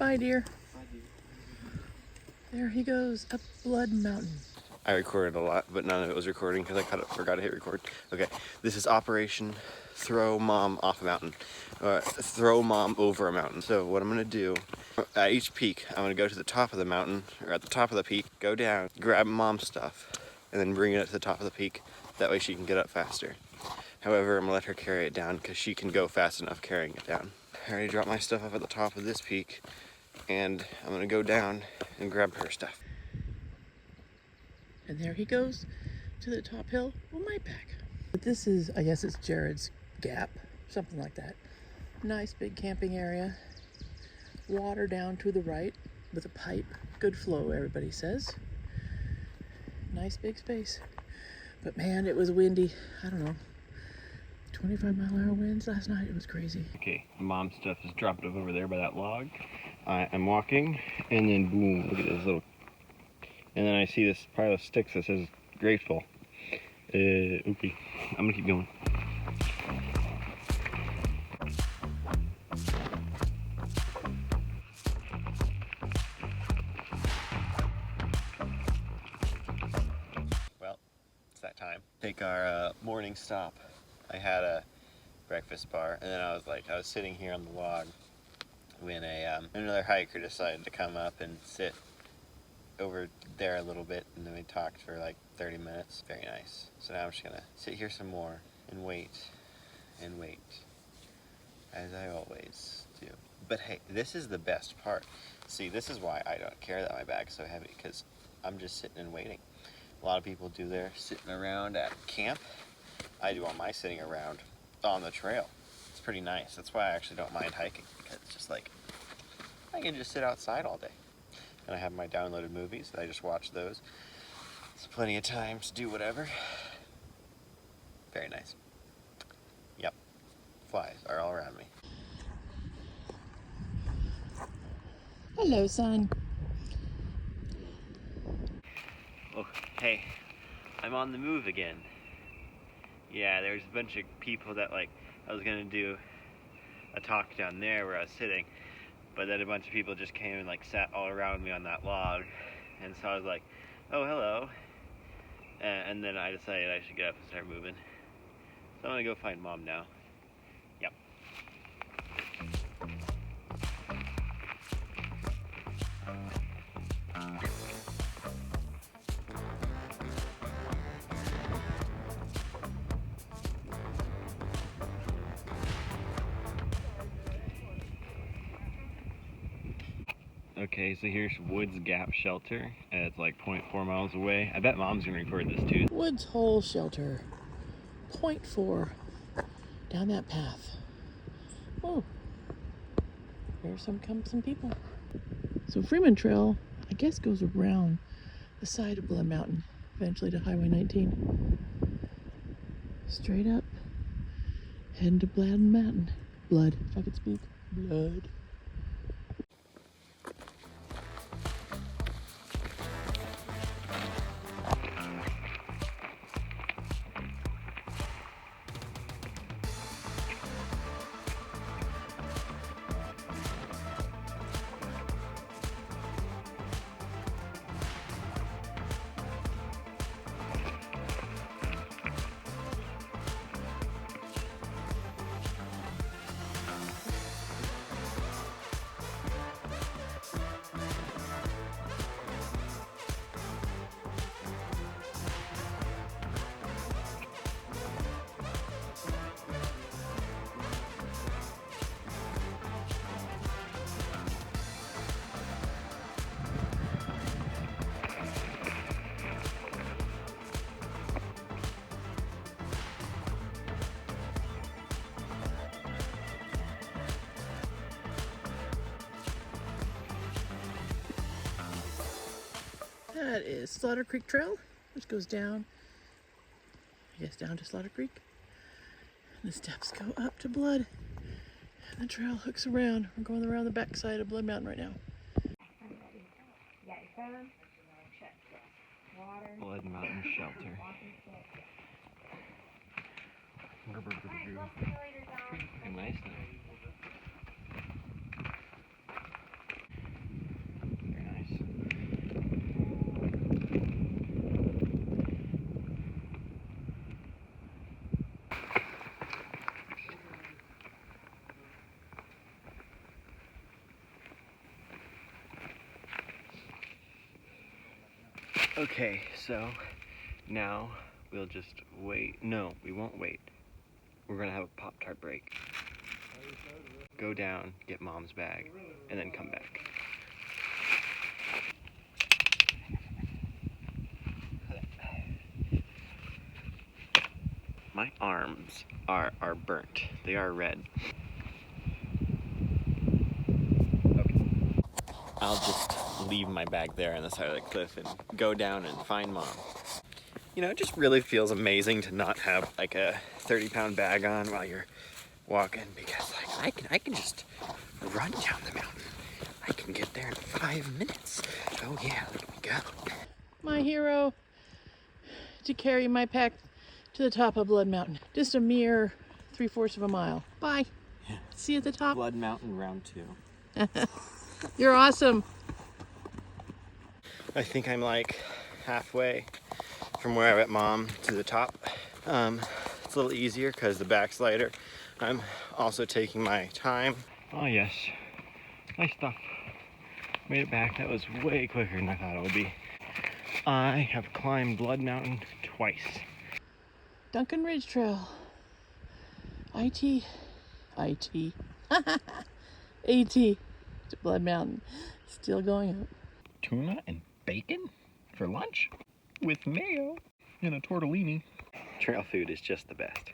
Bye, dear. There he goes, up Blood Mountain. I recorded a lot, but none of it was recording because I forgot to hit record. Okay, this is Operation Throw Mom Off a Mountain. Throw Mom Over a Mountain. So what I'm gonna do, at each peak, I'm gonna go to the top of the mountain, or at the top of the peak, go down, grab Mom's stuff, and then bring it up to the top of the peak. That way she can get up faster. However, I'm gonna let her carry it down because she can go fast enough carrying it down. I already dropped my stuff up at the top of this peak, and I'm gonna go down and grab her stuff. And there he goes to the top hill on my back. But this is, I guess it's Jared's Gap, something like that. Nice big camping area. Water down to the right with a pipe. Good flow, everybody says. Nice big space. But man, it was windy. I don't know, 25-mile-an-hour winds last night. It was crazy. Okay, Mom's stuff is dropped over there by that log. I'm walking, and then boom, look at this little. And then I see this pile of sticks that says grateful. Okay, I'm gonna keep going. Well, it's that time. Take our morning stop. I had a breakfast bar, and then I was sitting here on the log when another hiker decided to come up and sit over there a little bit, and then we talked for like 30 minutes. Very nice. So now I'm just gonna sit here some more and wait, as I always do. But hey, this is the best part. See, this is why I don't care that my bag's so heavy, because I'm just sitting and waiting. A lot of people do their sitting around at camp. I do all my sitting around on the trail. It's pretty nice. That's why I actually don't mind hiking, because it's just like, I can just sit outside all day. And I have my downloaded movies, I just watch those. It's plenty of time to do whatever. Very nice. Yep, flies are all around me. Hello, son. Oh, hey, I'm on the move again. Yeah, there's a bunch of people that I was gonna do a talk down there where I was sitting, but then a bunch of people just came and sat all around me on that log, and so I was like, oh, hello, and then I decided I should get up and start moving. So I'm gonna go find Mom now. Yep. Okay, so here's Woods Gap Shelter. It's like 0.4 miles away. I bet Mom's gonna record this too. Woods Hole Shelter, 0.4, down that path. Oh, there's some people. So Freeman Trail, I guess, goes around the side of Blood Mountain, eventually to Highway 19. Straight up, heading to Blood Mountain. Blood, if I could speak. Blood. That is Slaughter Creek Trail, which goes down, I guess, down to Slaughter Creek. And the steps go up to Blood. And the trail hooks around. We're going around the backside of Blood Mountain right now. Blood Mountain Shelter. Very nice now. Okay, so now we'll just wait. No, we won't wait. We're gonna have a Pop-Tart break. Go down, get Mom's bag, and then come back. My arms are burnt. They are red. Okay. I'll just leave my bag there on the side of the cliff and go down and find Mom. You know, it just really feels amazing to not have like a 30-pound bag on while you're walking, because like I can just run down the mountain. I can get there in 5 minutes. Oh yeah, look at me go. My hero to carry my pack to the top of Blood Mountain. Just a mere 3/4 of a mile. Bye. Yeah. See you at the top. Blood Mountain round 2. You're awesome. I think I'm like halfway from where I met Mom to the top. It's a little easier because the back's lighter. I'm also taking my time. Oh yes, nice stuff. Made it back. That was way quicker than I thought it would be. I have climbed Blood Mountain twice. Duncan Ridge Trail. IT. AT to Blood Mountain. Still going up. Tuna and bacon for lunch with mayo and a tortellini. Trail food is just the best.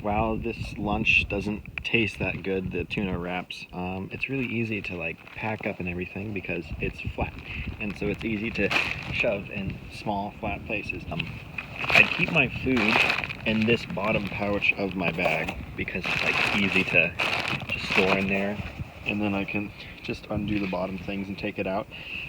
While this lunch doesn't taste that good, the tuna wraps, it's really easy to like pack up and everything because it's flat, and so it's easy to shove in small flat places. I keep my food in this bottom pouch of my bag because it's like easy to just store in there, and then I can just undo the bottom things and take it out.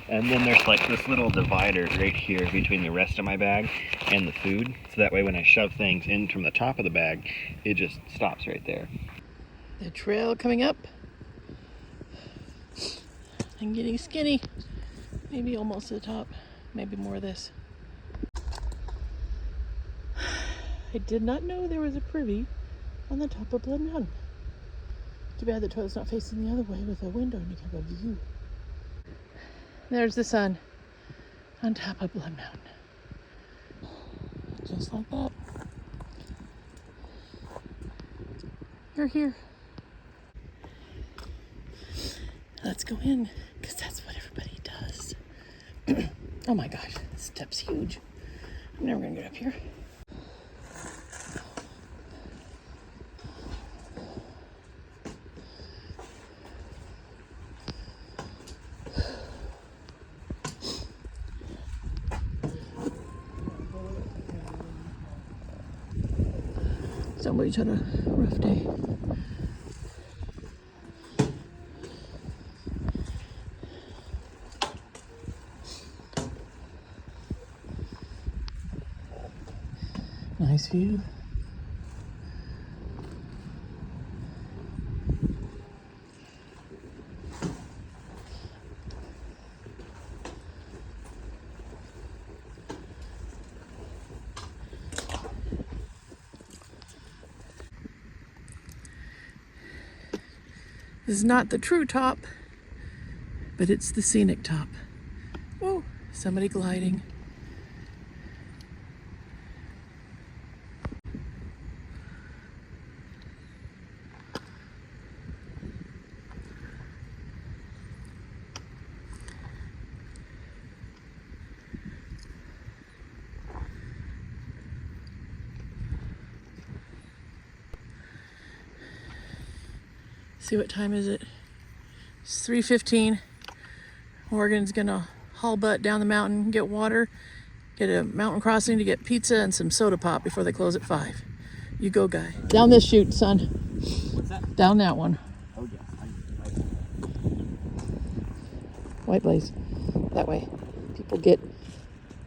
And then there's like this little divider right here between the rest of my bag and the food, so that way when I shove things in from the top of the bag, it just stops right there. The trail coming up. I'm getting skinny. Maybe almost to the top. Maybe more of this. I did not know there was a privy on the top of Blood Mountain. Too bad the toilet's not facing the other way with a window and you can have a view. There's the sun on top of Blood Mountain. Just like that. You're here. Let's go in, because that's what everybody does. Oh my gosh, this step's huge. I'm never gonna get up here. Somebody's had a rough day. Nice view. This is not the true top, but it's the scenic top. Oh, somebody gliding. See, what time is it? It's 3:15. Morgan's gonna haul butt down the mountain, get water, get a mountain crossing to get pizza and some soda pop before they close at 5. You go, guy. Down this chute, son. What's that? Down that one. Oh yeah. White Blaze. That way. People get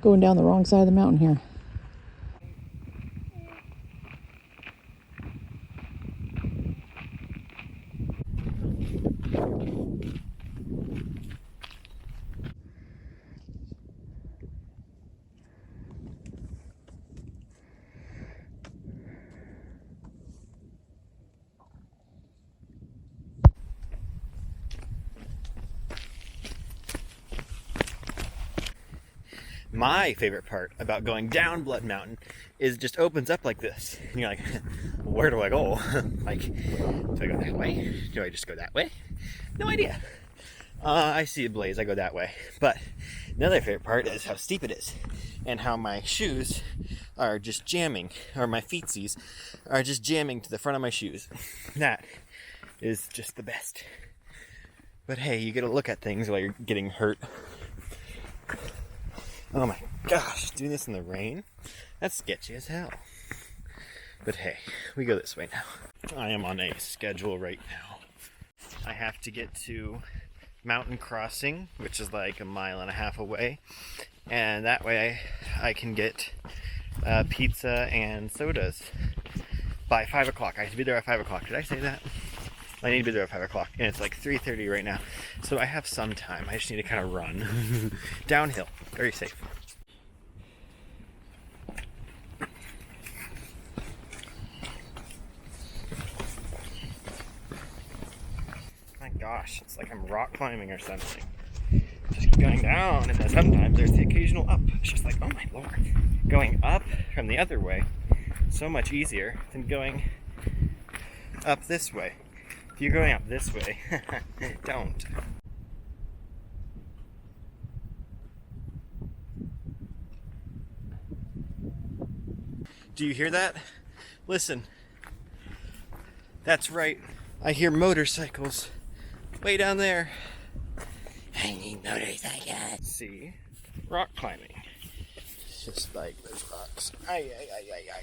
going down the wrong side of the mountain here. My favorite part about going down Blood Mountain is it just opens up like this. And you're like, where do I go? Like, do I go that way? Do I just go that way? No idea. I see a blaze, I go that way. But the other favorite part is how steep it is and how my shoes are just jamming, or my feetsies are just jamming to the front of my shoes. That is just the best. But hey, you get to look at things while you're getting hurt. Oh my gosh, doing this in the rain? That's sketchy as hell. But hey, we go this way now. I am on a schedule right now. I have to get to Mountain Crossing, which is like 1.5 miles away. And that way I can get pizza and sodas by 5 o'clock. I have to be there at 5 o'clock. Did I say that? I need to be there at 5 o'clock, and it's like 3:30 right now. So I have some time. I just need to kind of run. Downhill. Very safe. My gosh, it's like I'm rock climbing or something. Just going down, and then sometimes there's the occasional up. It's just like, oh my lord. Going up from the other way, so much easier than going up this way. If you're going up this way, don't. Do you hear that? Listen. That's right. I hear motorcycles way down there. I need motorcycles. See? Rock climbing. It's just like those rocks. Ay, ay, ay, ay, ay.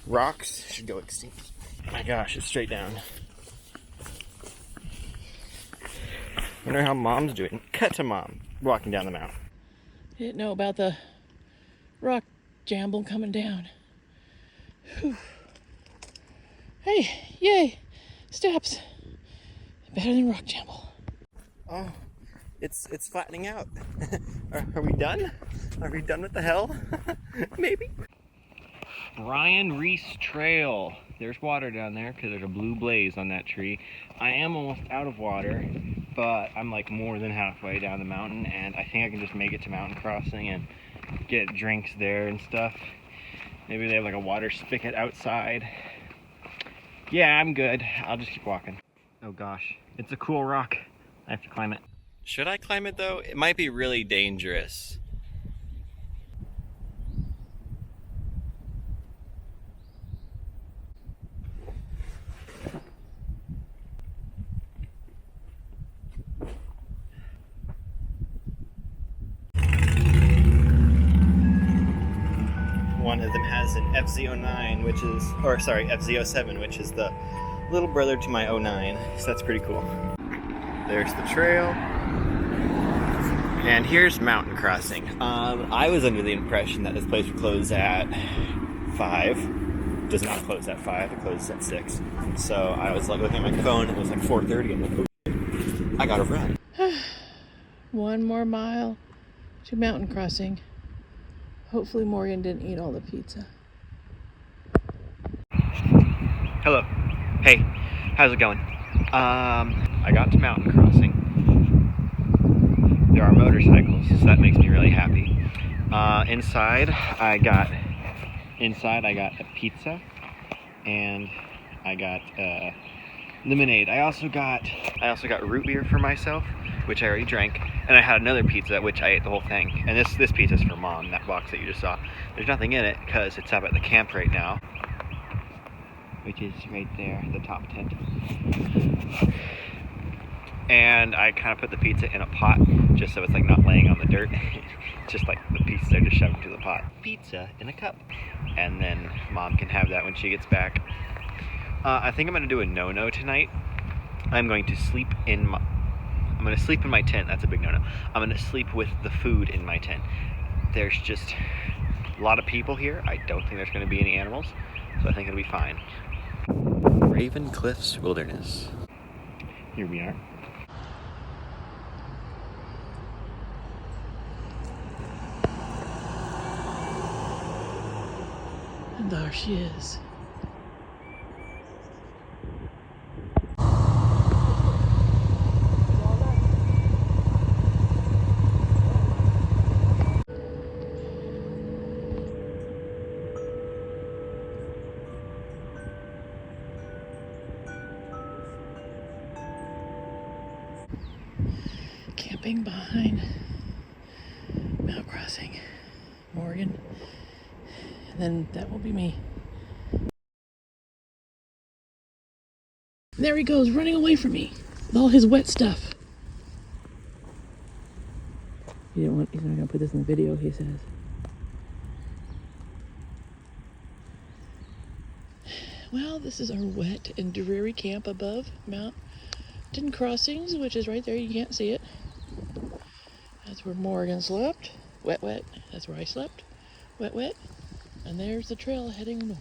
Rocks should go extinct. My gosh, it's straight down. Wonder how mom's doing. Cut to mom walking down the mountain. Didn't know about the rock jamble coming down. Whew. Hey, yay! Steps. Better than rock jamble. Oh, it's flattening out. Are we done? Are we done with the hell? Maybe. Brian Reese Trail. There's water down there because there's a blue blaze on that tree. I am almost out of water, but I'm like more than halfway down the mountain, and I think I can just make it to Mountain Crossing and get drinks there and stuff. Maybe they have like a water spigot outside. Yeah, I'm good. I'll just keep walking. Oh gosh, it's a cool rock. I have to climb it. Should I climb it though? It might be really dangerous. One of them has an FZ09, which is, or sorry, FZ07, which is the little brother to my 09. So that's pretty cool. There's the trail. And here's Mountain Crossing. I was under the impression that this place would close at 5. It does not close at 5, it closes at 6. So I was like looking at my phone, it was like 4:30, and I'm like, oh, I gotta run. 1 more mile to Mountain Crossing. Hopefully Morgan didn't eat all the pizza. Hello. Hey, how's it going? I got to Mountain Crossing. There are motorcycles, so that makes me really happy. Inside I got a pizza, and I got lemonade. I also got root beer for myself, which I already drank, and I had another pizza, which I ate the whole thing. And this pizza's for mom, that box that you just saw. There's nothing in it because it's up at the camp right now, which is right there, the top tent. And I kind of put the pizza in a pot, just so it's like not laying on the dirt. It's just like the pieces are just shoved into the pot. Pizza in a cup. And then mom can have that when she gets back. I think I'm gonna do a no-no tonight. I'm going to sleep in my tent. That's a big no-no. I'm gonna sleep with the food in my tent. There's just a lot of people here. I don't think there's gonna be any animals, so I think it'll be fine. Raven Cliffs Wilderness. Here we are. And there she is. camping behind Mount Crossing, Morgan. And then that will be me. There he goes, running away from me with all his wet stuff. He's not gonna put this in the video, he says. Well, this is our wet and dreary camp above Mountain Crossings, which is right there. You can't see it. That's where Morgan slept. Wet, wet. That's where I slept. Wet, wet. And there's the trail heading north.